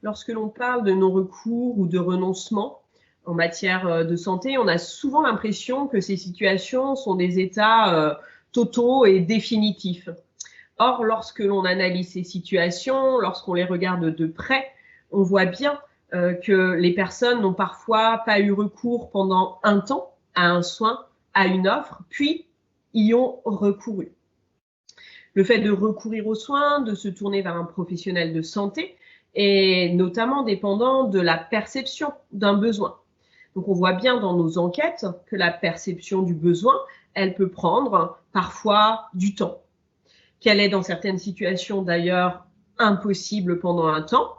lorsque l'on parle de non-recours ou de renoncement en matière de santé, on a souvent l'impression que ces situations sont des états totaux et définitifs. Or, lorsque l'on analyse ces situations, lorsqu'on les regarde de près, on voit bien que les personnes n'ont parfois pas eu recours pendant un temps à un soin, à une offre, puis y ont recouru. Le fait de recourir aux soins, de se tourner vers un professionnel de santé, est notamment dépendant de la perception d'un besoin. Donc on voit bien dans nos enquêtes que la perception du besoin, elle peut prendre parfois du temps, qu'elle est dans certaines situations d'ailleurs impossible pendant un temps,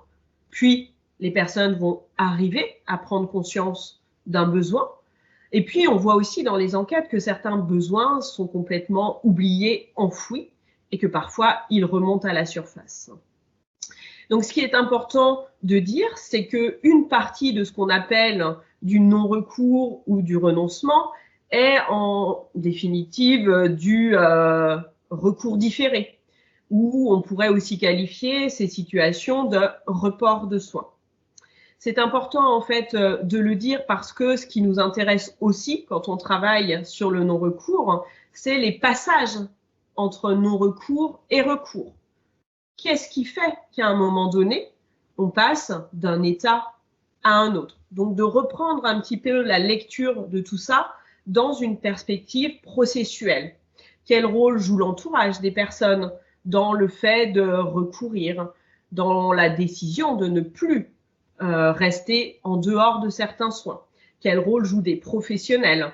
puis les personnes vont arriver à prendre conscience d'un besoin. Et puis on voit aussi dans les enquêtes que certains besoins sont complètement oubliés, enfouis, et que parfois ils remontent à la surface. Donc ce qui est important de dire, c'est qu'une partie de ce qu'on appelle du non-recours ou du renoncement est en définitive du recours différé, ou on pourrait aussi qualifier ces situations de report de soins. C'est important en fait de le dire parce que ce qui nous intéresse aussi quand on travaille sur le non-recours, c'est les passages entre non-recours et recours. Qu'est-ce qui fait qu'à un moment donné, on passe d'un état à un autre? Donc de reprendre un petit peu la lecture de tout ça dans une perspective processuelle. Quel rôle joue l'entourage des personnes dans le fait de recourir, dans la décision de ne plus rester en dehors de certains soins? Quel rôle jouent des professionnels?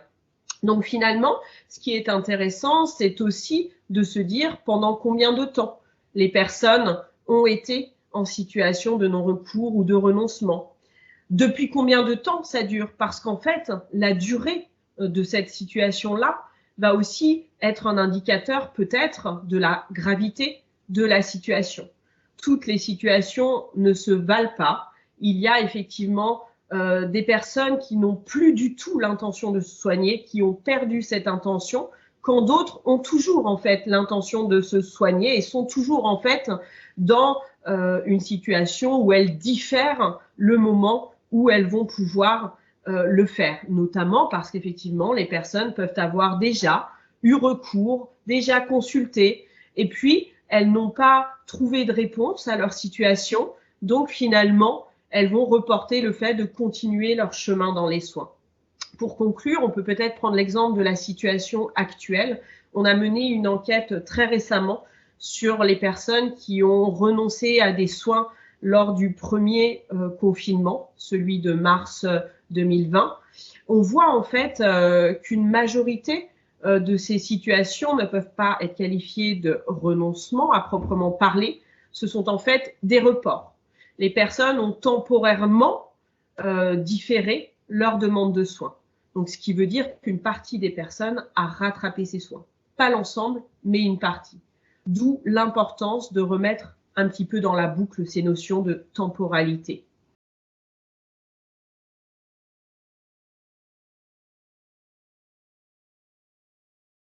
Donc finalement, ce qui est intéressant, c'est aussi de se dire pendant combien de temps les personnes ont été en situation de non-recours ou de renoncement. Depuis combien de temps ça dure? Parce qu'en fait, la durée de cette situation-là va aussi être un indicateur peut-être de la gravité de la situation. Toutes les situations ne se valent pas. Il y a effectivement des personnes qui n'ont plus du tout l'intention de se soigner, qui ont perdu cette intention, quand d'autres ont toujours en fait l'intention de se soigner et sont toujours en fait dans une situation où elles diffèrent le moment où elles vont pouvoir le faire, notamment parce qu'effectivement les personnes peuvent avoir déjà eu recours, déjà consulté, et puis elles n'ont pas trouvé de réponse à leur situation, donc finalement elles vont reporter le fait de continuer leur chemin dans les soins. Pour conclure, on peut peut-être prendre l'exemple de la situation actuelle. On a mené une enquête très récemment sur les personnes qui ont renoncé à des soins lors du premier confinement, celui de mars 2020. On voit en fait qu'une majorité de ces situations ne peuvent pas être qualifiées de renoncement à proprement parler. Ce sont en fait des reports. Les personnes ont temporairement différé leur demande de soins. Donc, ce qui veut dire qu'une partie des personnes a rattrapé ses soins. Pas l'ensemble, mais une partie. D'où l'importance de remettre un petit peu dans la boucle ces notions de temporalité.